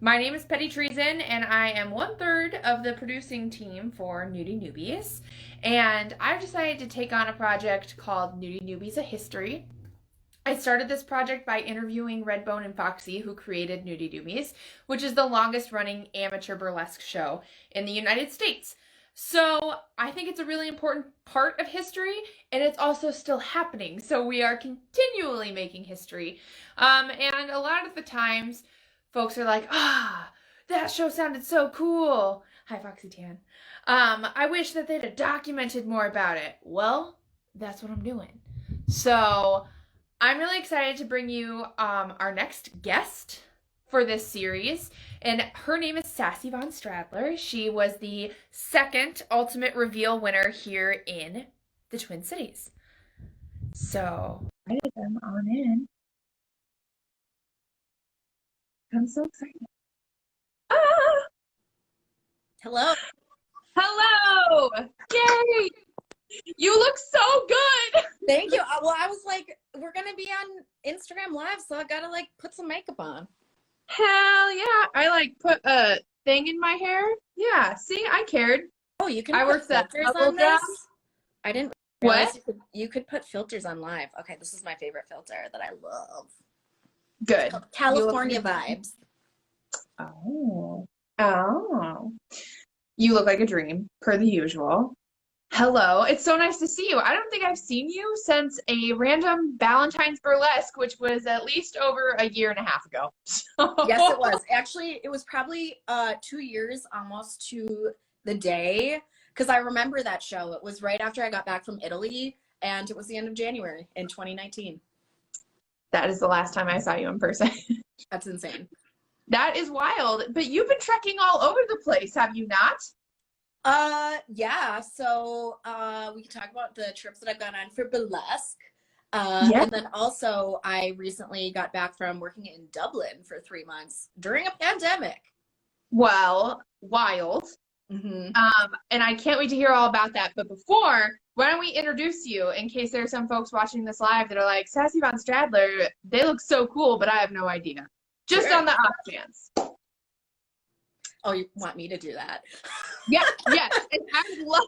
My name is Perry Treason, and I am 1/3 of the producing team for Nudie Nubies. And I've decided to take on a project called Nudie Nubies A History. I started this project by interviewing Redbone and Foxy, who created Nudie Nubies, which is the longest running amateur burlesque show in the United States. So I think it's a really important part of history, and it's also still happening. So we are continually making history. And a lot of the times, folks are like, that show sounded so cool. Hi, Foxy Tan. I wish that they'd have documented more about it. Well, that's what I'm doing. So I'm really excited to bring you our next guest for this series, and her name is Sassy von Straddler. She was the second Ultimate Reveal winner here in the Twin Cities. So, I invited them on in. I'm so excited. Ah! Hello. Hello! Yay! You look so good! Thank you. Well, I was like, we're going to be on Instagram Live, so I got to like put some makeup on. Hell yeah. I put a thing in my hair. Yeah, see, I cared. Oh, you can I put worked that filters bubble on this? job. I didn't What? realize you could put filters on live. Okay, this is my favorite filter that I love. Good. California vibes. Oh. Oh. You look like a dream, per the usual. Hello. It's so nice to see you. I don't think I've seen you since a random Valentine's burlesque, which was at least over a year and a half ago. Yes, it was. Actually, it was probably 2 years almost to the day, because I remember that show. It was right after I got back from Italy, and it was the end of January in 2019. That is the last time I saw you in person. That's insane. That is wild. But you've been trekking all over the place, have you not? Yeah, so we can talk about the trips that I've gone on for burlesque. Yeah. And then also I recently got back from working in Dublin for 3 months during a pandemic. Well, wild. Mm-hmm. And I can't wait to hear all about that. But before, why don't we introduce you in case there are some folks watching this live that are like, Sassy von Straddler, they look so cool, but I have no idea. Just Sure. on the off chance. Oh, you want me to do that? Yeah, yes. And I would love.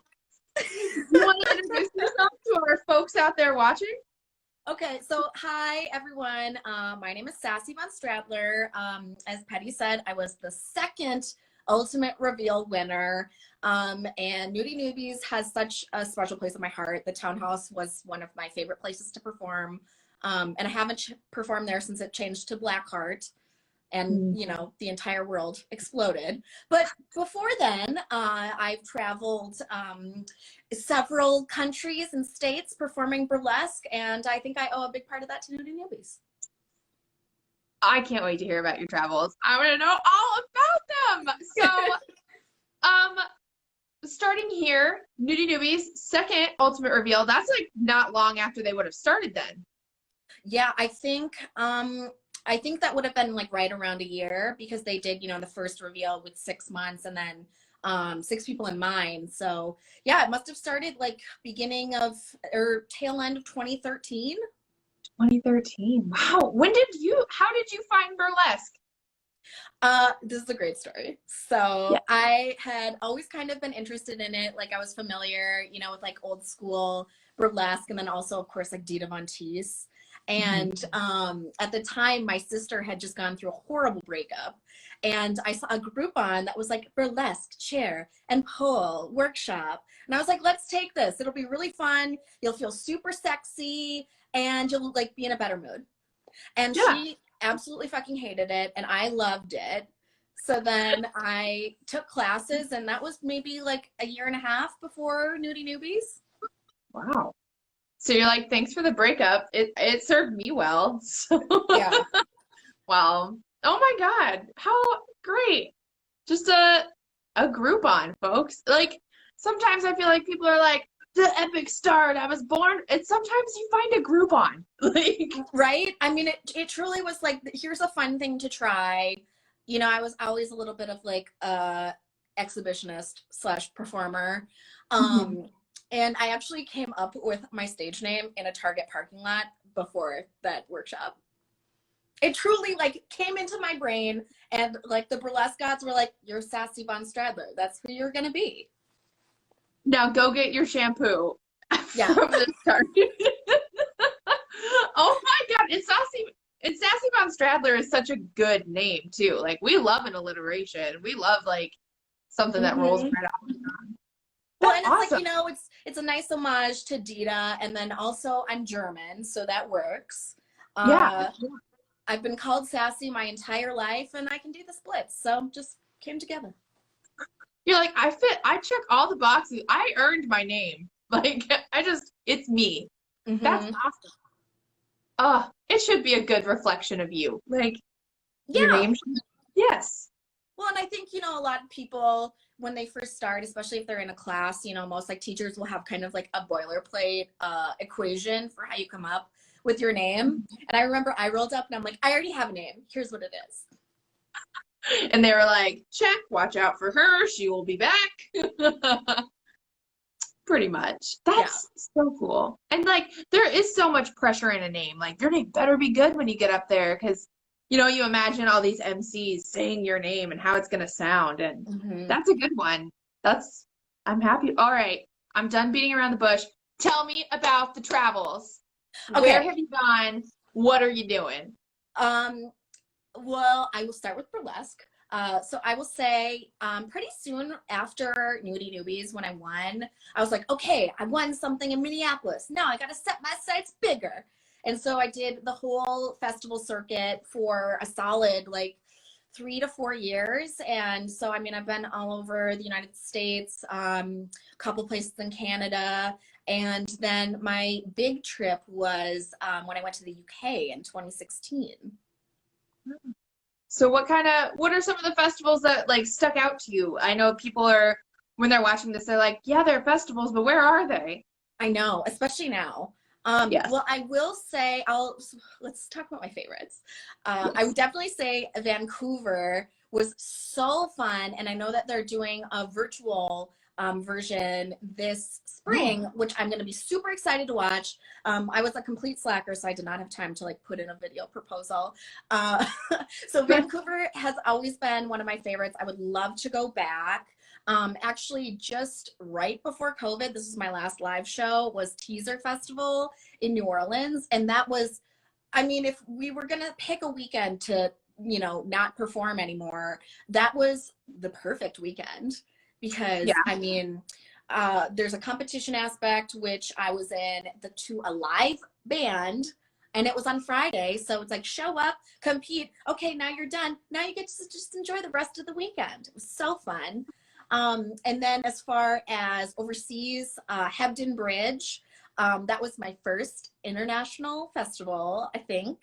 You want to introduce yourself to our folks out there watching? Okay, so hi everyone. My name is Sassy von Straddler. As Petty said, I was the second Ultimate Reveal winner. And Nudie Nubies has such a special place in my heart. The Townhouse was one of my favorite places to perform. And I haven't performed there since it changed to Blackheart. And, you know, the entire world exploded. But before then, I've traveled several countries and states performing burlesque, and I think I owe a big part of that to Nudie Nubies. I can't wait to hear about your travels. I want to know all about them. So, starting here, Nudie Nubies, second Ultimate Reveal. That's like not long after they would have started then. Yeah, I think that would have been like right around a year, because they did, you know, the first reveal with 6 months and then 6 people in mind. So yeah, it must have started like beginning of or tail end of 2013. 2013. Wow. How did you find burlesque? This is a great story. So yeah. I had always kind of been interested in it. Like I was familiar, you know, with like old school burlesque, and then also of course like Dita Von Teese. And at the time, my sister had just gone through a horrible breakup, and I saw a Groupon that was like burlesque, chair, and pole workshop. And I was like, let's take this. It'll be really fun. You'll feel super sexy, and you'll like be in a better mood. And yeah. She absolutely fucking hated it, and I loved it. So then I took classes, and that was maybe like a year and a half before Nudie Nubies. Wow. So you're like, thanks for the breakup. It served me well. So yeah. Wow. Oh my God. How great. Just a Groupon, folks. Like sometimes I feel like people are like, the epic start. I was born. And sometimes you find a Groupon. Like right? I mean, it truly was like, here's a fun thing to try. You know, I was always a little bit of like exhibitionist / performer. And I actually came up with my stage name in a Target parking lot before that workshop. It truly like came into my brain, and like the burlesque gods were like, "You're Sassy von Straddler. That's who you're gonna be." Now go get your shampoo Yeah. from the start. Oh my God, Sassy von Straddler is such a good name too. Like we love an alliteration. We love like something that rolls right off the tongue. Well, That's and it's awesome. like, you know, it's a nice homage to Dita, and then also I'm German, so that works. Yeah. I've been called Sassy my entire life, and I can do the splits, so just came together. You're like, I check all the boxes. I earned my name. Like it's me. That's awesome. It should be a good reflection of you. Like your name should, yes. Well, and I think, you know, a lot of people when they first start, especially if they're in a class, you know, most like teachers will have kind of like a boilerplate equation for how you come up with your name. And I remember I rolled up and I'm like, I already have a name. Here's what it is. And they were like, check, watch out for her. She will be back. Pretty much. That's so cool. And like, there is so much pressure in a name. Like, your name better be good when you get up there. Because, you know, you imagine all these MCs saying your name and how it's going to sound. And that's a good one. I'm happy. All right. I'm done beating around the bush. Tell me about the travels. Okay. Where have you gone? What are you doing? Well, I will start with burlesque. So I will say pretty soon after Nudie Nubies, when I won, I was like, okay, I won something in Minneapolis. Now I got to set my sights bigger. And so I did the whole festival circuit for a solid like 3 to 4 years. And so, I mean, I've been all over the United States, a couple places in Canada. And then my big trip was when I went to the UK in 2016. So what are some of the festivals that like stuck out to you? I know people are, when they're watching this, they're like, yeah, they're festivals, but where are they? I know, especially now. Yes. Well, I will say, let's talk about my favorites. Yes. I would definitely say Vancouver was so fun. And I know that they're doing a virtual version this spring, which I'm going to be super excited to watch. I was a complete slacker, so I did not have time to like put in a video proposal. So Vancouver has always been one of my favorites. I would love to go back. Actually, just right before COVID, this is my last live show, was Teaser Festival in New Orleans. And that was, I mean, if we were going to pick a weekend to, you know, not perform anymore, that was the perfect weekend. Because, I mean, there's a competition aspect, which I was in to a live band, and it was on Friday. So it's like, show up, compete. Okay, now you're done. Now you get to just enjoy the rest of the weekend. It was so fun. And then as far as overseas, Hebden Bridge, that was my first international festival, I think.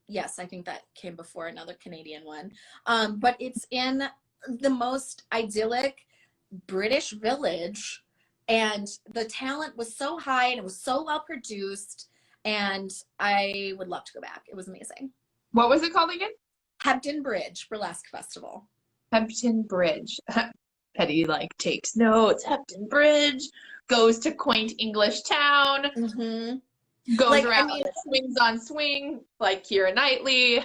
Yes, I think that came before another Canadian one. But it's in the most idyllic British village, and the talent was so high and it was so well produced, and I would love to go back. It was amazing. What was it called again? Hebden Bridge Burlesque Festival. Hebden Bridge. Petty like takes notes. Hebden Bridge, goes to quaint English town. Goes like, around, I mean, swings on swing, like Keira Knightley.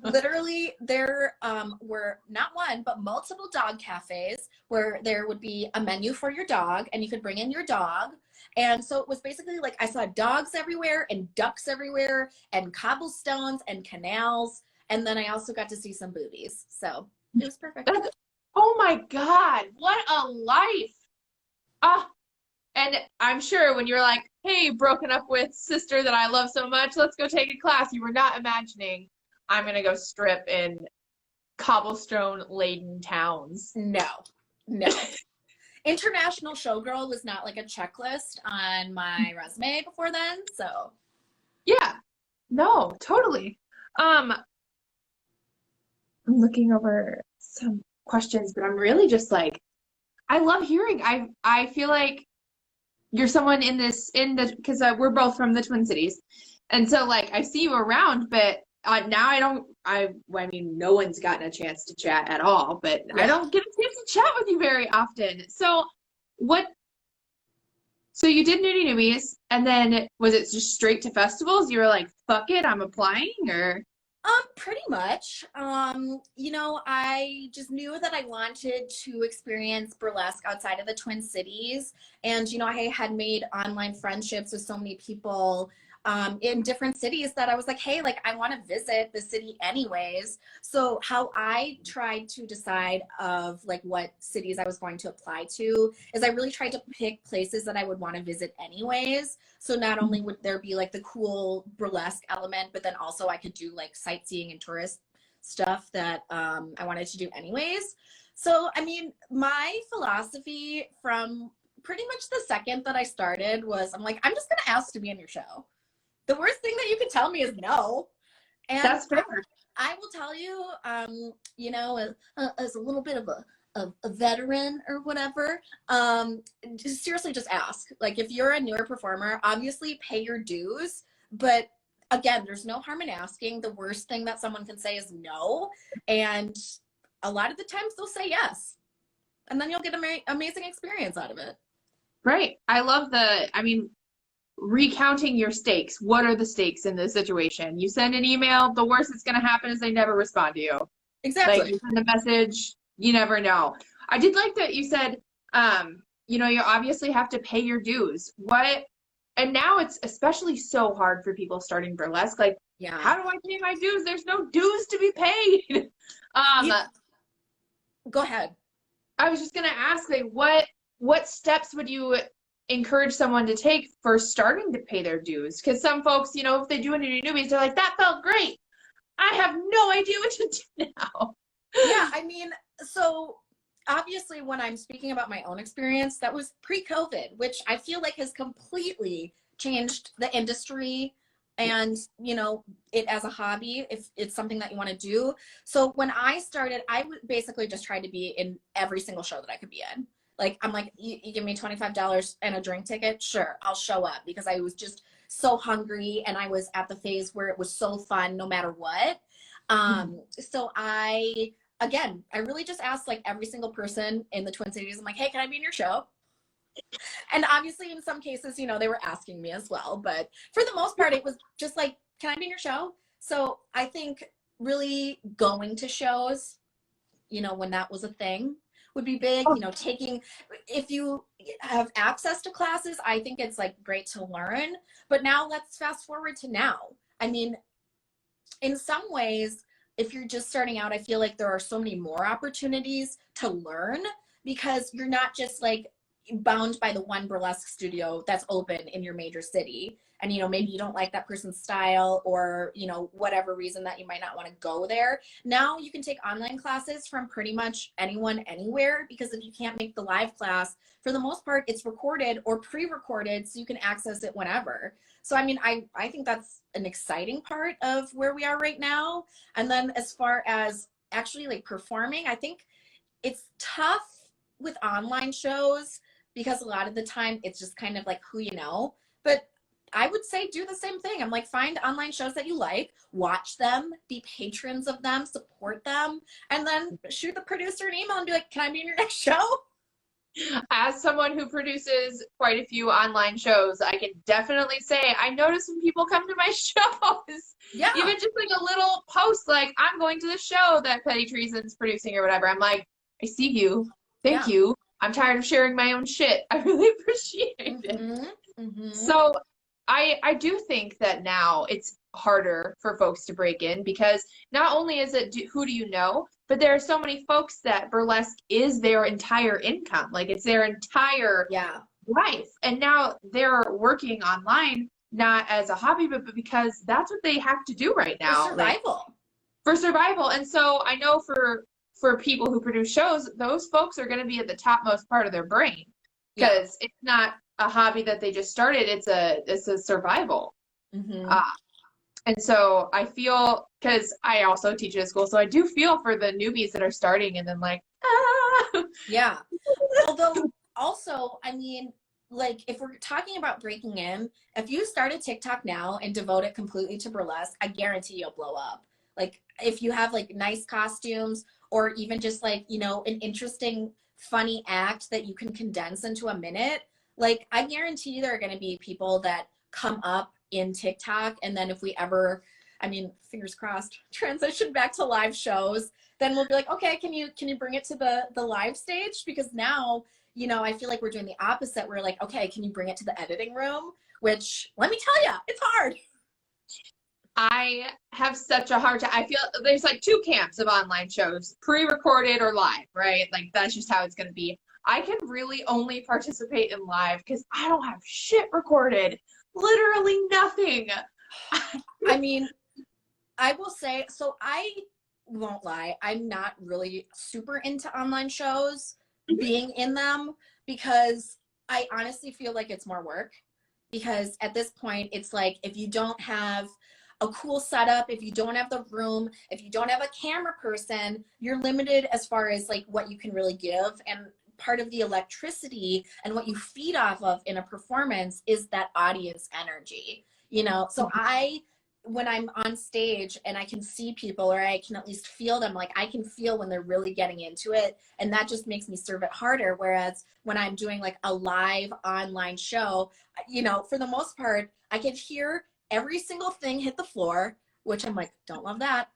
Literally, there were not one, but multiple dog cafes where there would be a menu for your dog, and you could bring in your dog. And so it was basically like I saw dogs everywhere and ducks everywhere and cobblestones and canals. And then I also got to see some boobies. So it was perfect. Oh my God, what a life. And I'm sure when you're like, hey, broken up with sister that I love so much, let's go take a class, you were not imagining I'm going to go strip in cobblestone-laden towns. No. International showgirl was not like a checklist on my resume before then, so. Yeah. No, totally. I'm looking over some questions, but I'm really just like, I love hearing. I feel like you're someone because we're both from the Twin Cities. And so like I see you around, but now I mean, no one's gotten a chance to chat at all, but I don't get a chance to chat with you very often. So what So you did Nudie Nubies, and then was it just straight to festivals? You were like, fuck it, I'm applying, or? Pretty much. You know, I just knew that I wanted to experience burlesque outside of the Twin Cities. And, you know, I had made online friendships with so many people in different cities that I was like, hey, like, I want to visit the city anyways. So how I tried to decide of like what cities I was going to apply to is I really tried to pick places that I would want to visit anyways. So not only would there be like the cool burlesque element, but then also I could do like sightseeing and tourist stuff that I wanted to do anyways. So, I mean, my philosophy from pretty much the second that I started was I'm like, I'm just going to ask to be on your show. The worst thing that you can tell me is no. And That's fair. I will tell you, you know, as a little bit of a veteran or whatever, just seriously just ask. Like if you're a newer performer, obviously pay your dues, but again, there's no harm in asking. The worst thing that someone can say is no, and a lot of the times they'll say yes, and then you'll get an amazing experience out of it. Right. I mean, recounting your stakes. What are the stakes in this situation? You send an email, the worst that's going to happen is they never respond to you. Exactly. Like you send a message, you never know. I did like that you said, you know, you obviously have to pay your dues. And now it's especially so hard for people starting burlesque. Like, Yeah. how do I pay my dues? There's no dues to be paid. Go ahead. I was just gonna ask, like, what steps would you encourage someone to take for starting to pay their dues? Because some folks, you know, if they do a Nudie Nubies, they're like, that felt great. I have no idea what to do now. Yeah, I mean, so obviously when I'm speaking about my own experience, that was pre-COVID, which I feel like has completely changed the industry and, you know, it as a hobby, if it's something that you want to do. So when I started, I would basically just try to be in every single show that I could be in. Like, I'm like, you give me $25 and a drink ticket? Sure, I'll show up, because I was just so hungry and I was at the phase where it was so fun no matter what. So again, I really just asked like every single person in the Twin Cities. I'm like, hey, can I be in your show? And obviously in some cases, you know, they were asking me as well, but for the most part, it was just like, can I be in your show? So I think really going to shows, you know, when that was a thing would be big. You know, if you have access to classes, I think it's like great to learn. But now let's fast forward to now. I mean, in some ways, if you're just starting out, I feel like there are so many more opportunities to learn, because you're not just like bound by the one burlesque studio that's open in your major city. And, you know, maybe you don't like that person's style, or, you know, whatever reason that you might not want to go there. Now you can take online classes from pretty much anyone, anywhere, because if you can't make the live class, for the most part, it's recorded or pre-recorded, so you can access it whenever. So, I mean, I think that's an exciting part of where we are right now. And then as far as actually like performing, I think it's tough with online shows, because a lot of the time it's just kind of like who you know. But I would say do the same thing. I'm like, find online shows that you like, watch them, be patrons of them, support them, and then shoot the producer an email and be like, can I be in your next show? As someone who produces quite a few online shows, I can definitely say I notice when people come to my shows. Yeah. Even just like a little post like, I'm going to the show that Perry Treason's producing or whatever. I'm like, I see you. Thank you. I'm tired of sharing my own shit. I really appreciate it. So I do think that now it's harder for folks to break in, because not only is it who do you know, but there are so many folks that burlesque is their entire income. Like it's their entire life. And now they're working online, not as a hobby, but because that's what they have to do right now. For survival. Like, for survival. And so I know for people who produce shows, those folks are going to be at the topmost part of their brain, because it's not a hobby that they just started. It's a survival. And so I feel, because I also teach at a school, so I do feel for the newbies that are starting and then like, Yeah. Although also, I mean, like if we're talking about breaking in, if you start a TikTok now and devote it completely to burlesque, I guarantee you'll blow up. Like if you have like nice costumes, or even just like, you know, an interesting, funny act that you can condense into a minute, Like, I guarantee there are going to be people that come up in TikTok, and then if we ever, I mean, fingers crossed, transition back to live shows, then we'll be like, okay, can you bring it to the live stage? Because now, you know, I feel like we're doing the opposite. We're like, okay, can you bring it to the editing room? Which, let me tell you, it's hard. I have such a hard time. I feel there's like two camps of online shows, pre-recorded or live, right? Like that's just how it's going to be. I can really only participate in live because I don't have shit recorded. Literally nothing. I mean, I will say, so I won't lie, I'm not really super into online shows, being in them, because I honestly feel like it's more work. Because at this point, it's like, if you don't have a cool setup, if you don't have the room, if you don't have a camera person, you're limited as far as like what you can really give. And part of the electricity and what you feed off of in a performance is that audience energy, you know? So when I'm on stage and I can see people, or I can at least feel them, like I can feel when they're really getting into it, and that just makes me serve it harder. Whereas when I'm doing like a live online show, you know, for the most part, I can hear every single thing hit the floor, which I'm like, don't love that.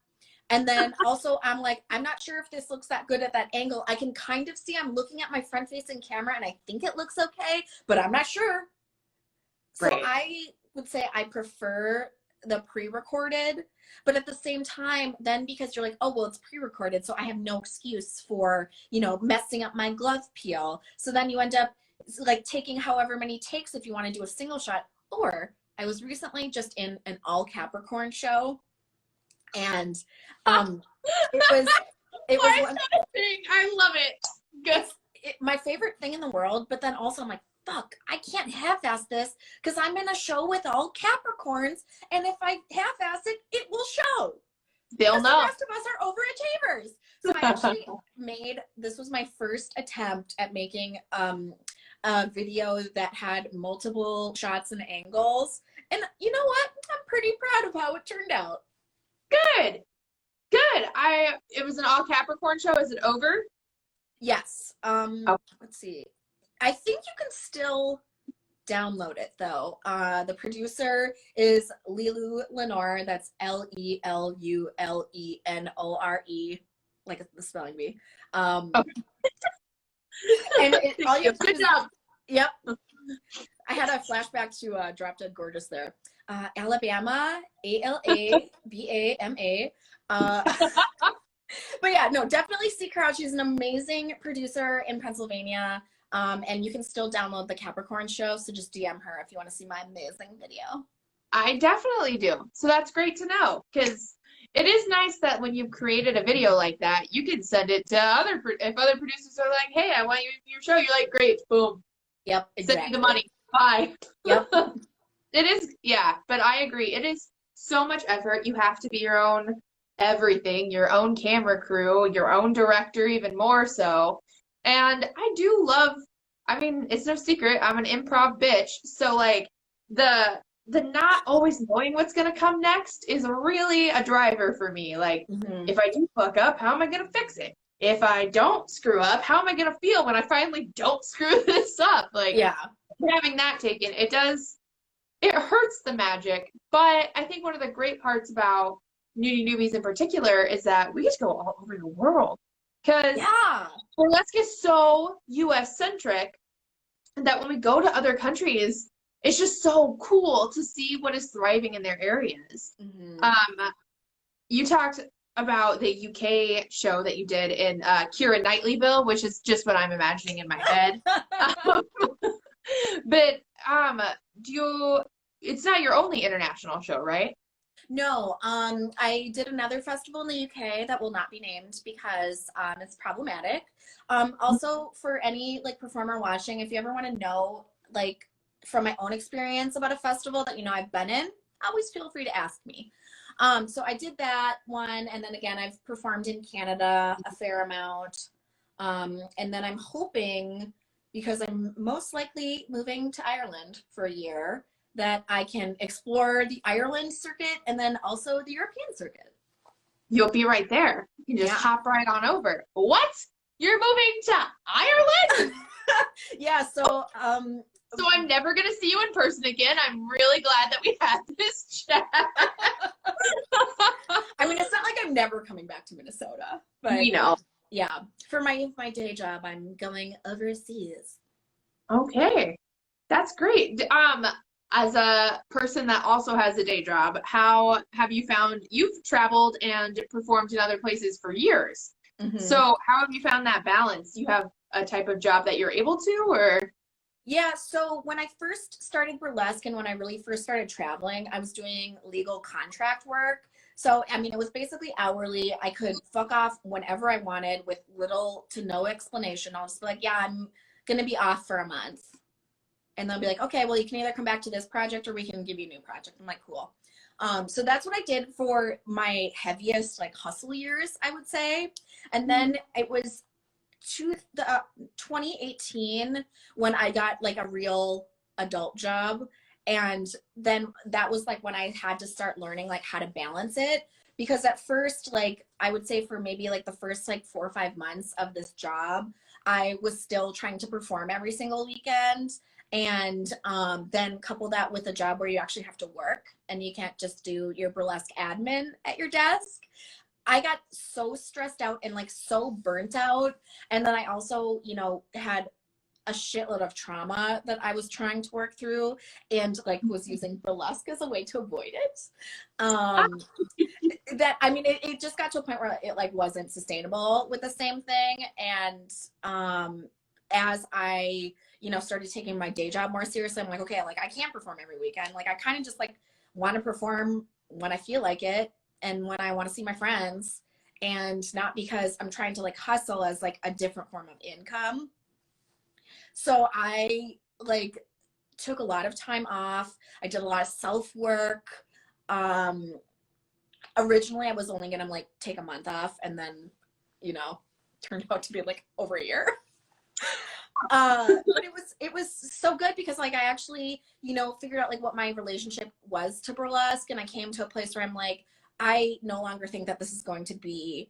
And then also I'm like, I'm not sure if this looks that good at that angle. I can kind of see, I'm looking at my front facing camera and I think it looks okay, but I'm not sure. So Right. I would say I prefer the pre-recorded, but at the same time, then because you're like, oh, well, it's pre-recorded, so I have no excuse for, you know, messing up my glove peel. So then you end up like taking however many takes if you want to do a single shot. Or I was recently just in an all Capricorn show, and it was one, I love it. Good. my favorite thing in the world, but then also I'm like, fuck, I can't half-ass this because I'm in a show with all Capricorns, and if I half-ass it, it will show. They'll know. The rest of us are overachievers. So I actually this was my first attempt at making a video that had multiple shots and angles. And you know what? I'm pretty proud of how it turned out. Good. Good. It was an all Capricorn show. Is it over? Yes. Let's see. I think you can still download it though. The producer is Lilu Lenore. That's Lelulenore, like the spelling bee. Okay. And all you have to Good job. Yep. I had a flashback to Drop Dead Gorgeous there. Alabama, Alabama. But yeah, no, definitely seek her out. She's an amazing producer in Pennsylvania. And you can still download the Capricorn show. So just DM her if you want to see my amazing video. I definitely do. So that's great to know, because it is nice that when you've created a video like that, you can send it to if other producers are like, hey, I want you in your show. You're like, great, boom. Yep, exactly. Send me the money. Bye. Yep. It is, yeah, but I agree. It is so much effort. You have to be your own everything, your own camera crew, your own director, even more so. And I do love, I mean, it's no secret, I'm an improv bitch. So like the not always knowing what's gonna come next is really a driver for me. Like if I do fuck up, how am I gonna fix it? If I don't screw up, how am I gonna feel when I finally don't screw this up? Like, yeah, having that taken, it hurts the magic. But I think one of the great parts about Nudie Nubies in particular is that we get to go all over the world. Because burlesque is so US centric that when we go to other countries, it's just so cool to see what is thriving in their areas. You talked about the UK show that you did in Keira Knightleyville, which is just what I'm imagining in my head. But it's not your only international show, right? No, I did another festival in the UK that will not be named because it's problematic. Also, for any like performer watching, if you ever want to know, like from my own experience about a festival that you know I've been in, always feel free to ask me. So I did that one, and then again, I've performed in Canada a fair amount, and then I'm hoping, because I'm most likely moving to Ireland for a year, that I can explore the Ireland circuit and then also the European circuit. You'll be right there. You can just hop right on over. What? You're moving to Ireland? Yeah, so So I'm never going to see you in person again. I'm really glad that we had this chat. I mean, it's not like I'm never coming back to Minnesota, but We know. yeah, for my day job, I'm going overseas. Okay. That's great. As a person that also has a day job, how have you found you've traveled and performed in other places for years? Mm-hmm. So how have you found that balance? Do you have a type of job that you're able to, or? Yeah, so when I first started burlesque and when I really first started traveling, I was doing legal contract work. So, I mean, it was basically hourly. I could fuck off whenever I wanted with little to no explanation. I'll just be like, yeah, I'm going to be off for a month. And they'll be like, okay, well, you can either come back to this project or we can give you a new project. I'm like, cool. So that's what I did for my heaviest like hustle years, I would say. And then it was 2018 when I got like a real adult job. And then that was like when I had to start learning like how to balance it. Because at first, like I would say for maybe like the first like 4 or 5 months of this job, I was still trying to perform every single weekend. And then couple that with a job where you actually have to work and you can't just do your burlesque admin at your desk. I got so stressed out and like so burnt out. And then I also, you know, had a shitload of trauma that I was trying to work through and like was using burlesque as a way to avoid it. That, I mean, it just got to a point where it like wasn't sustainable with the same thing. And as I, you know, started taking my day job more seriously, I'm like, okay, like I can't perform every weekend. Like I kind of just like want to perform when I feel like it and when I want to see my friends, and not because I'm trying to like hustle as like a different form of income. So I like took a lot of time off. I did a lot of self work. Originally I was only gonna like take a month off, and then, you know, turned out to be like over a year. But it was so good because like I actually, you know, figured out like what my relationship was to burlesque, and I came to a place where I'm like, I no longer think that this is going to be,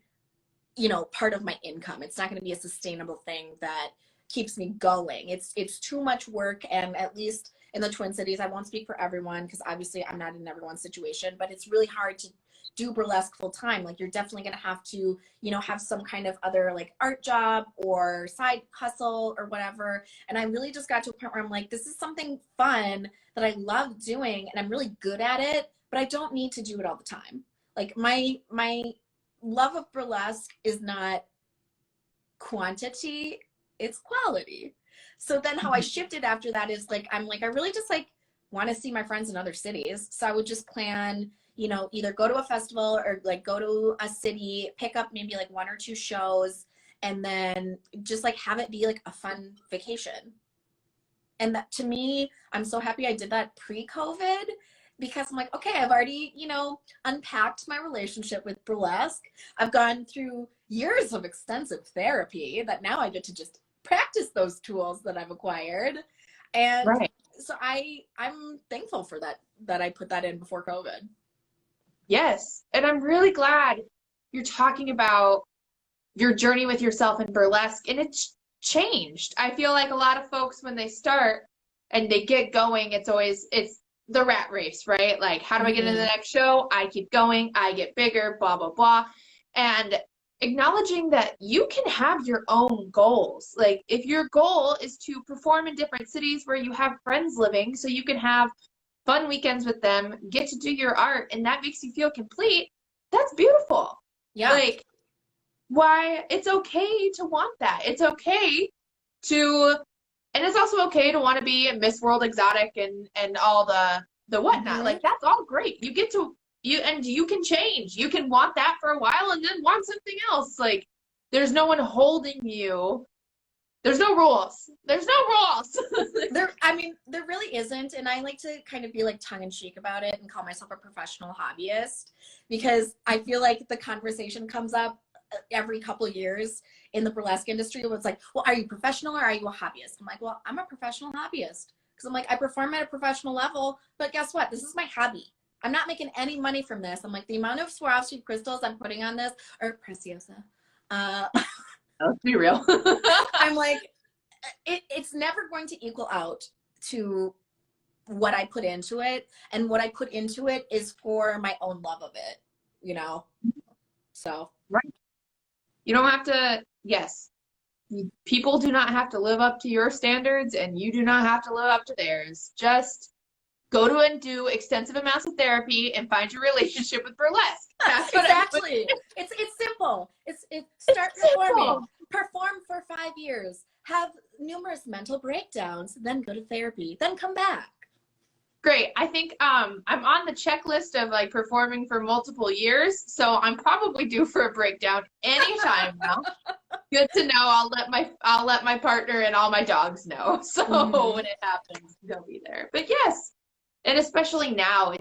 you know, part of my income. It's not going to be a sustainable thing that keeps me going. It's too much work, and at least in the Twin Cities, I won't speak for everyone because obviously I'm not in everyone's situation, but it's really hard to do burlesque full time. Like you're definitely going to have to, you know, have some kind of other like art job or side hustle or whatever. And I really just got to a point where I'm like, this is something fun that I love doing and I'm really good at it, but I don't need to do it all the time. Like my love of burlesque is not quantity, it's quality. So then how I shifted after that is like, I'm like, I really just like want to see my friends in other cities. So I would just plan, you know, either go to a festival or like go to a city, pick up maybe like 1 or 2 shows, and then just like have it be like a fun vacation. And that, to me, I'm so happy I did that pre-COVID, because I'm like, okay, I've already, you know, unpacked my relationship with burlesque. I've gone through years of extensive therapy that now I get to just practice those tools that I've acquired. And Right. so I'm thankful for that I put that in before COVID. Yes. And I'm really glad you're talking about your journey with yourself in burlesque, and it's changed. I feel like a lot of folks, when they start and they get going, it's the rat race, right? Like, how do I get into the next show? I keep going, I get bigger, blah, blah, blah. And acknowledging that you can have your own goals. Like, if your goal is to perform in different cities where you have friends living, so you can have fun weekends with them, get to do your art, and that makes you feel complete, that's beautiful. Yeah. Like, why, it's okay to want that. It's okay to, and it's also okay to want to be a Miss World Exotic and all the whatnot. Like, that's all great. You get to, you can change. You can want that for a while and then want something else. Like, there's no one holding you. There's no rules. There's no rules. There really isn't. And I like to kind of be like tongue in cheek about it and call myself a professional hobbyist, because I feel like the conversation comes up every couple of years in the burlesque industry. It's like, well, are you professional or are you a hobbyist? I'm like, well, I'm a professional hobbyist, because I'm like, I perform at a professional level, but guess what? This is my hobby. I'm not making any money from this. I'm like, the amount of Swarovski crystals I'm putting on this, or Preciosa, Let's be real. I'm like, it's never going to equal out to what I put into it, and what I put into it is for my own love of it, you know? So. Right. You don't have to, yes. People do not have to live up to your standards, and you do not have to live up to theirs. Just go to and do extensive amounts of therapy and find your relationship with burlesque. That's exactly. It's simple. It's start performing. Perform for 5 years. Have numerous mental breakdowns, then go to therapy, then come back. Great. I think I'm on the checklist of like performing for multiple years, so I'm probably due for a breakdown anytime now. Good to know. I'll let my partner and all my dogs know. So when it happens, they'll be there. But yes, and especially now,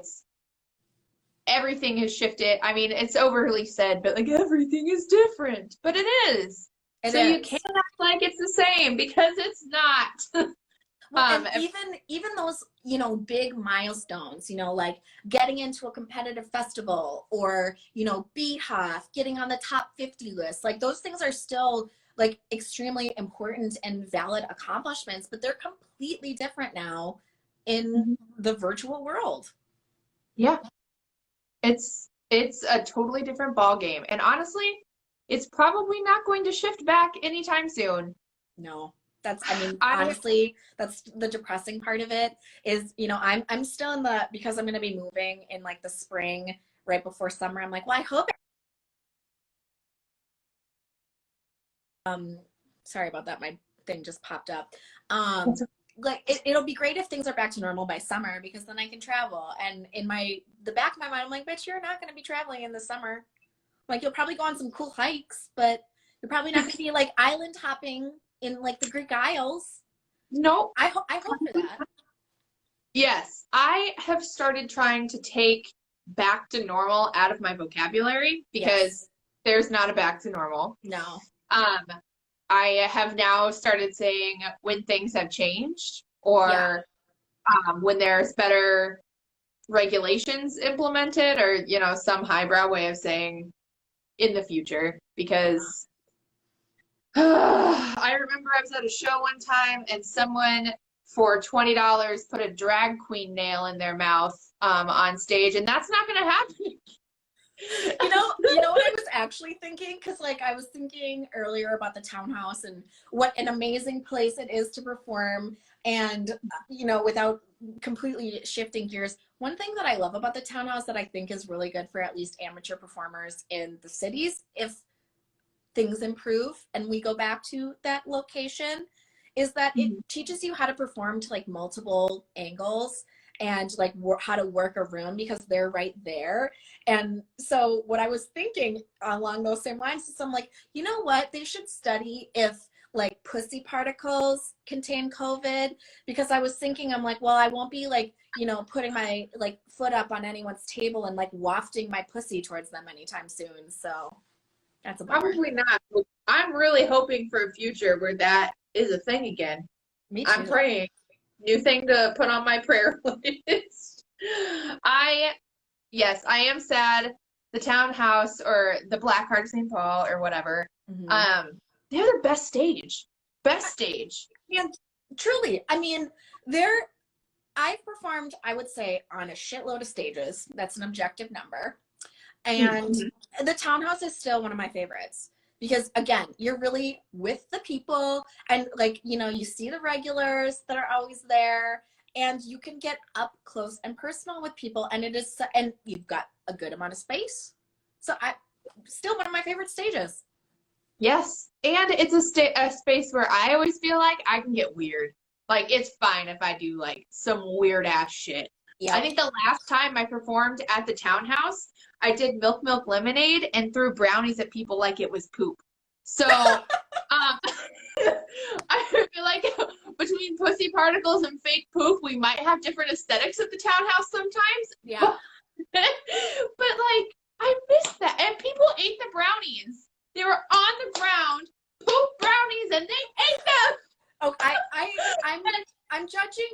everything has shifted. I mean, it's overly said, but like everything is different. But it is. You can't act like it's the same, because it's not. Well, and even those, you know, big milestones, you know, like getting into a competitive festival, or, you know, BHOF, getting on the top 50 list, like those things are still like extremely important and valid accomplishments, but they're completely different now in the virtual world. Yeah. It's a totally different ball game. And honestly, it's probably not going to shift back anytime soon. No. Honestly, that's the depressing part of it is, you know, I'm still because I'm going to be moving in like the spring, right before summer. I'm like, well, I hope. Sorry about that. My thing just popped up. Like it'll be great if things are back to normal by summer, because then I can travel. And in the back of my mind, I'm like, but you're not going to be traveling in the summer. Like, you'll probably go on some cool hikes, but you're probably not going to be like island hopping in like the Greek Isles. No. I hope for that. Yes. I have started trying to take back to normal out of my vocabulary, because there's not a back to normal. No. I have now started saying when things have changed, or when there's better regulations implemented, or, you know, some highbrow way of saying in the future, because I remember I was at a show one time and someone for $20 put a drag queen nail in their mouth on stage, and that's not going to happen. You know what I was actually thinking? Because like I was thinking earlier about the Townhouse and what an amazing place it is to perform. And, you know, without completely shifting gears, one thing that I love about the Townhouse that I think is really good for at least amateur performers in the cities, if things improve and we go back to that location, is that it teaches you how to perform to like multiple angles, and like how to work a room, because they're right there. And so what I was thinking along those same lines is, I'm like, you know what, they should study if like pussy particles contain COVID, because I was thinking, I'm like, well, I won't be like, you know, putting my like foot up on anyone's table and like wafting my pussy towards them anytime soon. So that's a bummer. Probably not. I'm really hoping for a future where that is a thing again. Me too. I'm praying. New thing to put on my prayer list. Yes, I am sad. The Townhouse or the Black Heart of St. Paul or whatever, they're the best stage. Best stage. And truly, I mean, I've performed, I would say, on a shitload of stages. That's an objective number. And the Townhouse is still one of my favorites, because again, you're really with the people, and like, you know, you see the regulars that are always there, and you can get up close and personal with people, and and you've got a good amount of space. So still one of my favorite stages. Yes. And it's a space where I always feel like I can get weird. Like, it's fine if I do like some weird ass shit. Yeah. I think the last time I performed at the Townhouse, I did Milk Lemonade and threw brownies at people like it was poop. So I feel like between pussy particles and fake poop, we might have different aesthetics at the Townhouse sometimes. Yeah. But like, I missed that. And people ate the brownies. They were on the ground, poop brownies, and they ate them. Oh, I'm judging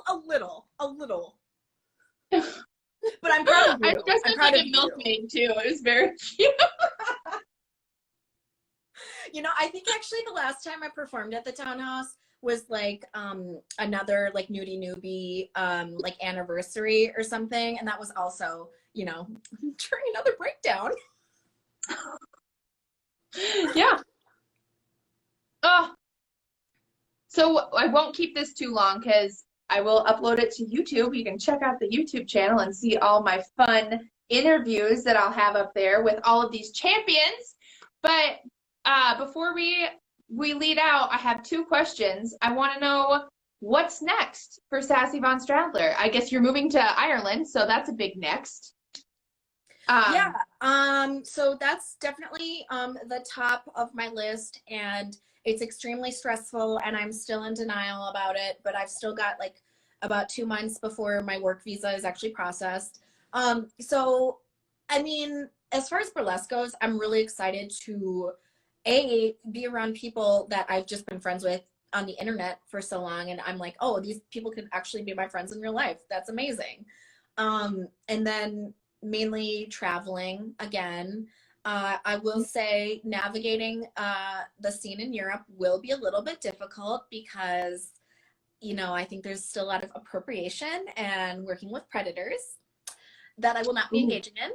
a little. But I'm proud of you. I dressed up like a milkmaid too. It was very cute. You know, I think actually the last time I performed at the Townhouse was like another like Nudie Newbie like anniversary or something, and that was also, you know, during another breakdown. Yeah. Oh, so I won't keep this too long because I will upload it to YouTube. You can check out the YouTube channel and see all my fun interviews that I'll have up there with all of these champions. But before we lead out, I have two questions. I want to know what's next for Sassy von Straddler. I guess you're moving to Ireland, so that's a big next. Yeah, so that's definitely the top of my list, and it's extremely stressful, and I'm still in denial about it, but I've still got like about 2 months before my work visa is actually processed. So I mean, as far as burlesque goes, I'm really excited to be around people that I've just been friends with on the internet for so long, and I'm like, oh, these people can actually be my friends in real life. That's amazing. And then mainly traveling again. I will say navigating the scene in Europe will be a little bit difficult because, you know, I think there's still a lot of appropriation and working with predators that I will not be engaging in.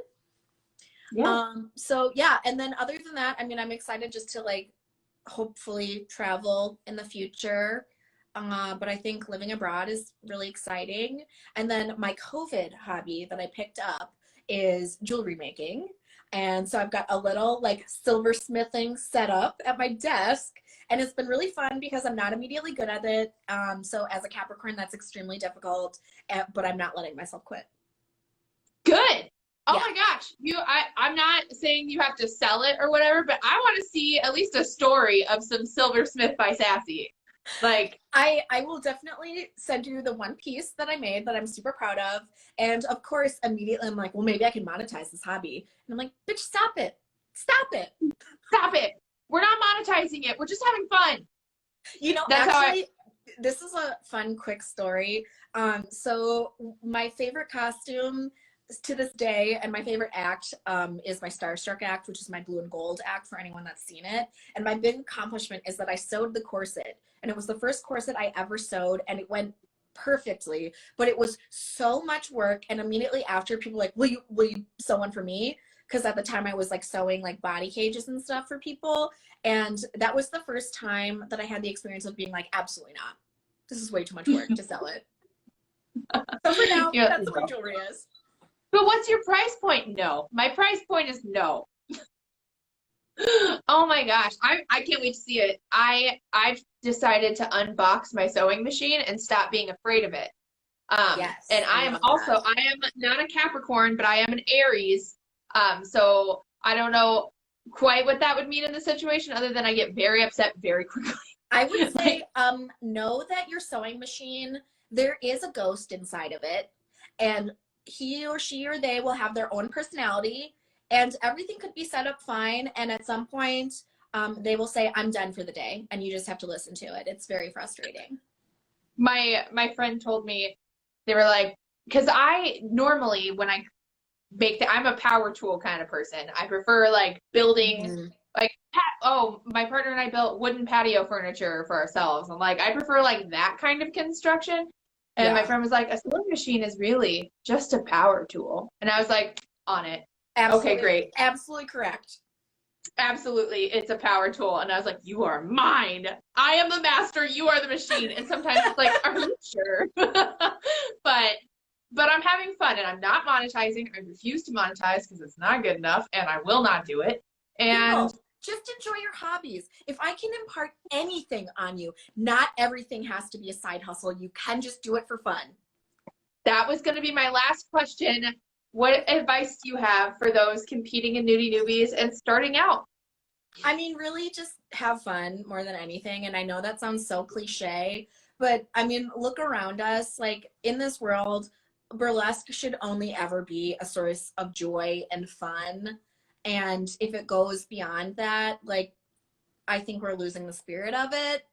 Yeah. So yeah, and then other than that, I mean, I'm excited just to like hopefully travel in the future. But I think living abroad is really exciting. And then my COVID hobby that I picked up is jewelry making. And so I've got a little like silversmithing set up at my desk. And it's been really fun because I'm not immediately good at it. So as a Capricorn, that's extremely difficult, but I'm not letting myself quit. Good. Oh Yeah. my gosh. I'm not saying you have to sell it or whatever, but I want to see at least a story of some silversmith by Sassy. Like, I will definitely send you the one piece that I made that I'm super proud of. And of course, immediately I'm like, well, maybe I can monetize this hobby. And I'm like, bitch, stop it. Stop it. stop it. We're not monetizing it. We're just having fun. You know, That's actually, this is a fun, quick story. So my favorite costume to this day and my favorite act is my Starstruck act, which is my blue and gold act for anyone that's seen it. And my big accomplishment is that I sewed the corset, and it was the first corset I ever sewed, and it went perfectly, but it was so much work. And immediately after, people were like, will you sew one for me? Because at the time I was like sewing like body cages and stuff for people. And that was the first time that I had the experience of being like, absolutely not. This is way too much work to sell it. So for now, yeah, that's what jewelry is. But what's your price point? No. My price point is no. Oh my gosh. I can't wait to see it. I've decided to unbox my sewing machine and stop being afraid of it. Yes, And I am not a Capricorn, but I am an Aries. So I don't know quite what that would mean in the situation other than I get very upset very quickly. I would say, know that your sewing machine, there is a ghost inside of it, and he or she or they will have their own personality, and everything could be set up fine. And at some point, they will say, I'm done for the day. And you just have to listen to it. It's very frustrating. My friend told me, they were like, because I normally, when I I'm a power tool kind of person. I prefer like building, like, my partner and I built wooden patio furniture for ourselves. I'm like, I prefer like that kind of construction. And my friend was like, a sewing machine is really just a power tool. And I was like, on it. Absolutely, okay, great. Absolutely correct. Absolutely, it's a power tool. And I was like, you are mine. I am the master. You are the machine. And sometimes it's like, are you sure? But I'm having fun, and I'm not monetizing. I refuse to monetize because it's not good enough, and I will not do it. And just enjoy your hobbies. If I can impart anything on you, not everything has to be a side hustle. You can just do it for fun. That was going to be my last question. What advice do you have for those competing in Nudie Nubies and starting out? I mean, really just have fun more than anything. And I know that sounds so cliche, but I mean, look around us. Like in this world, burlesque should only ever be a source of joy and fun. And if it goes beyond that, like, I think we're losing the spirit of it.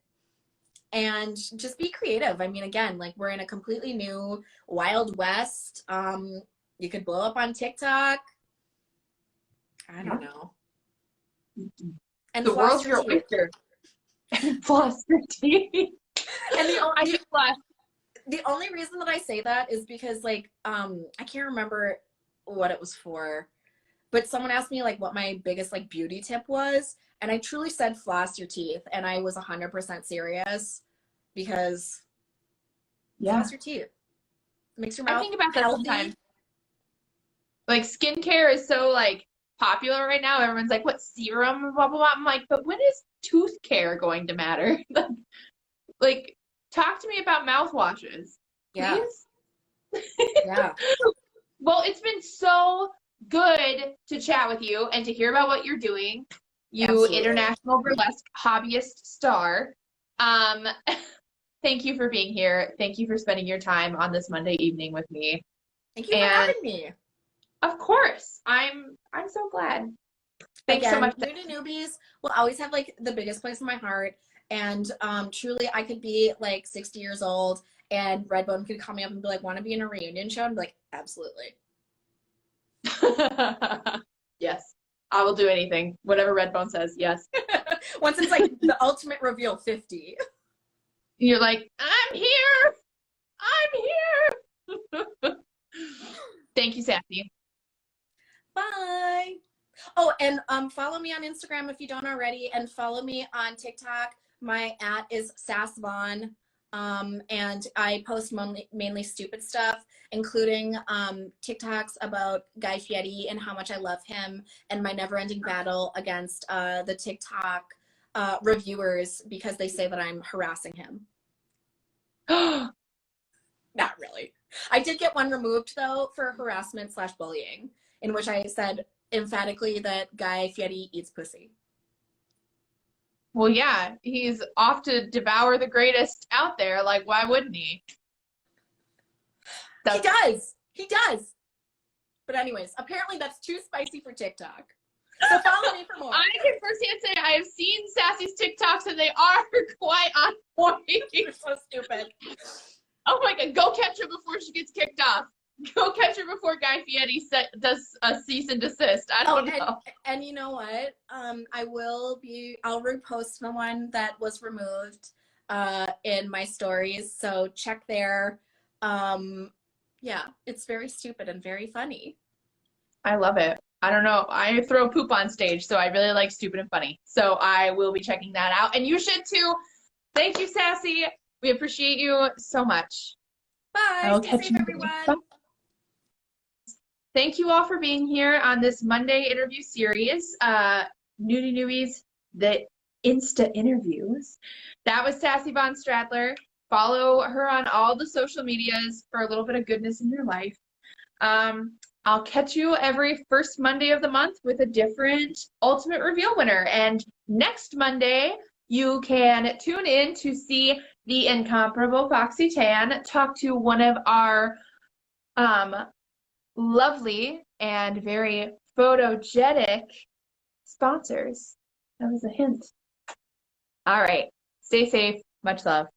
And just be creative. I mean, again, like we're in a completely new Wild West. You could blow up on TikTok. I don't know. And the world's your oyster. And floss your teeth. And I do blush. the only reason that I say that is because like I can't remember what it was for, but someone asked me like what my biggest like beauty tip was, and I truly said floss your teeth, and I was 100% serious because floss your teeth. It makes your mouth I think about that healthy. sometimes. Like skincare is so like popular right now. Everyone's like, what serum, blah blah blah. I'm like, but when is tooth care going to matter? Like, talk to me about mouthwashes, Yeah. please. Yeah. Well, it's been so good to chat with you and to hear about what you're doing. You Absolutely. international burlesque hobbyist star. Thank you for being here. Thank you for spending your time on this Monday evening with me. Thank you for having me. Of course. I'm so glad. Thanks so Again, much. Nudie Nubies will always have like the biggest place in my heart. And truly, I could be like 60 years old and Redbone could call me up and be like, want to be in a reunion show? And be like, absolutely. Yes. I will do anything. Whatever Redbone says, yes. Once it's like the ultimate reveal 50. You're like, I'm here. I'm here. Thank you, Sassy. Bye. Oh, and follow me on Instagram if you don't already, and follow me on TikTok. My @ is Sass Von, and I post mainly stupid stuff, including TikToks about Guy Fieri and how much I love him, and my never-ending battle against the TikTok reviewers because they say that I'm harassing him. Not really. I did get one removed though for harassment/bullying, in which I said emphatically that Guy Fieri eats pussy. Well, yeah, he's off to devour the greatest out there. Like, why wouldn't he? He does. He does. But anyways, apparently that's too spicy for TikTok. So follow me for more. I can firsthand say I have seen Sassy's TikToks and they are quite on point. You're so stupid. Oh my God, go catch her before she gets kicked off. Go catch her before Guy Fieri does a cease and desist. I don't know. And you know what? I'll repost the one that was removed in my stories. So check there. Yeah, it's very stupid and very funny. I love it. I don't know. I throw poop on stage, so I really like stupid and funny. So I will be checking that out. And you should too. Thank you, Sassy. We appreciate you so much. Bye. I will Stay catch safe, you. everyone. Bye. Thank you all for being here on this Monday interview series, Nudie Nubies, the Insta interviews. That was Sassy von Straddler. Follow her on all the social medias for a little bit of goodness in your life. I'll catch you every first Monday of the month with a different Ultimate Reveal winner. And next Monday, you can tune in to see the incomparable Foxy Tan talk to one of our lovely and very photogenic sponsors. That was a hint. All right. Stay safe. Much love.